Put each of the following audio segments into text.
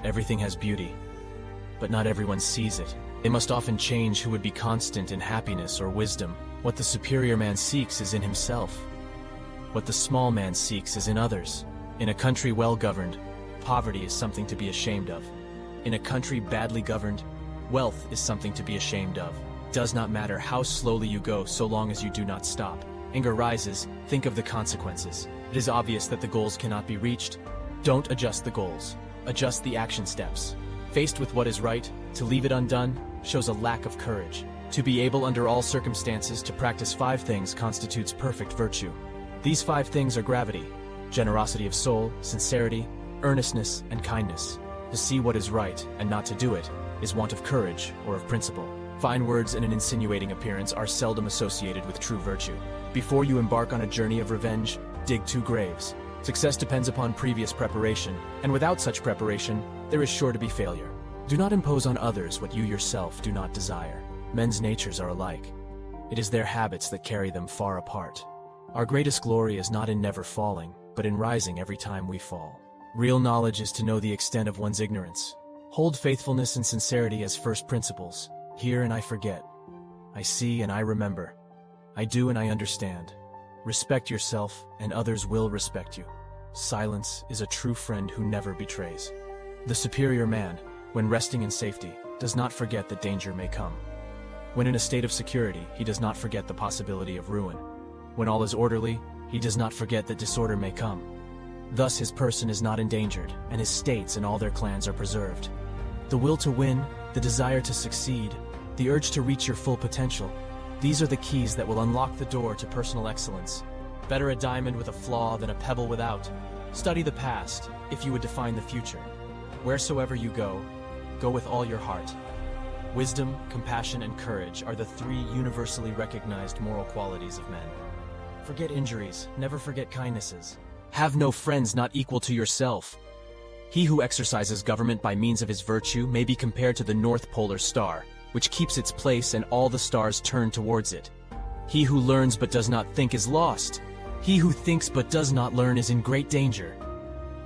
Everything has beauty, but not everyone sees it. They must often change who would be constant in happiness or wisdom. What the superior man seeks is in himself. What the small man seeks is in others. In a country well governed, poverty is something to be ashamed of. In a country badly governed, wealth is something to be ashamed of. It does not matter how slowly you go so long as you do not stop. Anger rises, think of the consequences. It is obvious that the goals cannot be reached. Don't adjust the goals. Adjust the action steps. Faced with what is right, to leave it undone shows a lack of courage. To be able under all circumstances to practice 5 things constitutes perfect virtue. These 5 things are gravity, generosity of soul, sincerity, earnestness, and kindness. To see what is right and not to do it is want of courage or of principle. Fine words and an insinuating appearance are seldom associated with true virtue. Before you embark on a journey of revenge, dig 2 graves. Success depends upon previous preparation, and without such preparation, there is sure to be failure. Do not impose on others what you yourself do not desire. Men's natures are alike. It is their habits that carry them far apart. Our greatest glory is not in never falling, but in rising every time we fall. Real knowledge is to know the extent of one's ignorance. Hold faithfulness and sincerity as first principles. Hear and I forget. I see and I remember. I do and I understand. Respect yourself and others will respect you. Silence is a true friend who never betrays. The superior man, when resting in safety, does not forget that danger may come. When in a state of security, he does not forget the possibility of ruin. When all is orderly, he does not forget that disorder may come. Thus his person is not endangered, and his states and all their clans are preserved. The will to win, the desire to succeed, the urge to reach your full potential, these are the keys that will unlock the door to personal excellence. Better a diamond with a flaw than a pebble without. Study the past, if you would define the future. Wheresoever you go, go with all your heart. Wisdom, compassion, and courage are the 3 universally recognized moral qualities of men. Forget injuries, never forget kindnesses. Have no friends not equal to yourself. He who exercises government by means of his virtue may be compared to the North Polar Star, which keeps its place and all the stars turn towards it. He who learns but does not think is lost. He who thinks but does not learn is in great danger.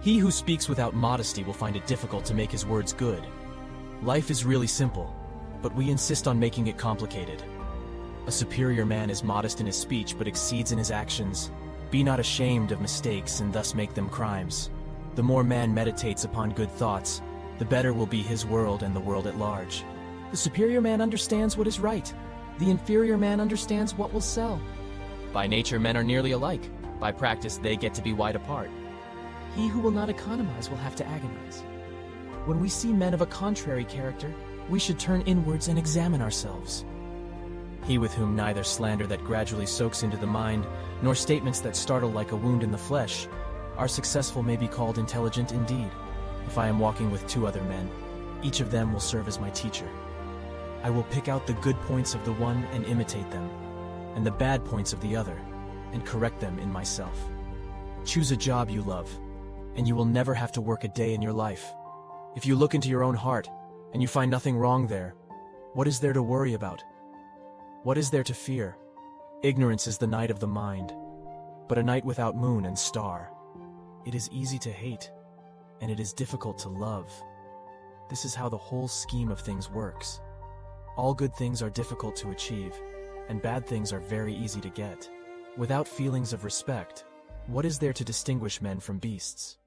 He who speaks without modesty will find it difficult to make his words good. Life is really simple, but we insist on making it complicated. A superior man is modest in his speech but exceeds in his actions. Be not ashamed of mistakes and thus make them crimes. The more man meditates upon good thoughts, the better will be his world and the world at large. The superior man understands what is right. The inferior man understands what will sell. By nature, men are nearly alike. By practice, they get to be wide apart. He who will not economize will have to agonize. When we see men of a contrary character, we should turn inwards and examine ourselves. He with whom neither slander that gradually soaks into the mind, nor statements that startle like a wound in the flesh, are successful may be called intelligent indeed. If I am walking with 2 other men, each of them will serve as my teacher. I will pick out the good points of the one and imitate them, and the bad points of the other, and correct them in myself. Choose a job you love, and you will never have to work a day in your life. If you look into your own heart, and you find nothing wrong there, what is there to worry about? What is there to fear? Ignorance is the night of the mind, but a night without moon and star. It is easy to hate, and it is difficult to love. This is how the whole scheme of things works. All good things are difficult to achieve, and bad things are very easy to get. Without feelings of respect, what is there to distinguish men from beasts?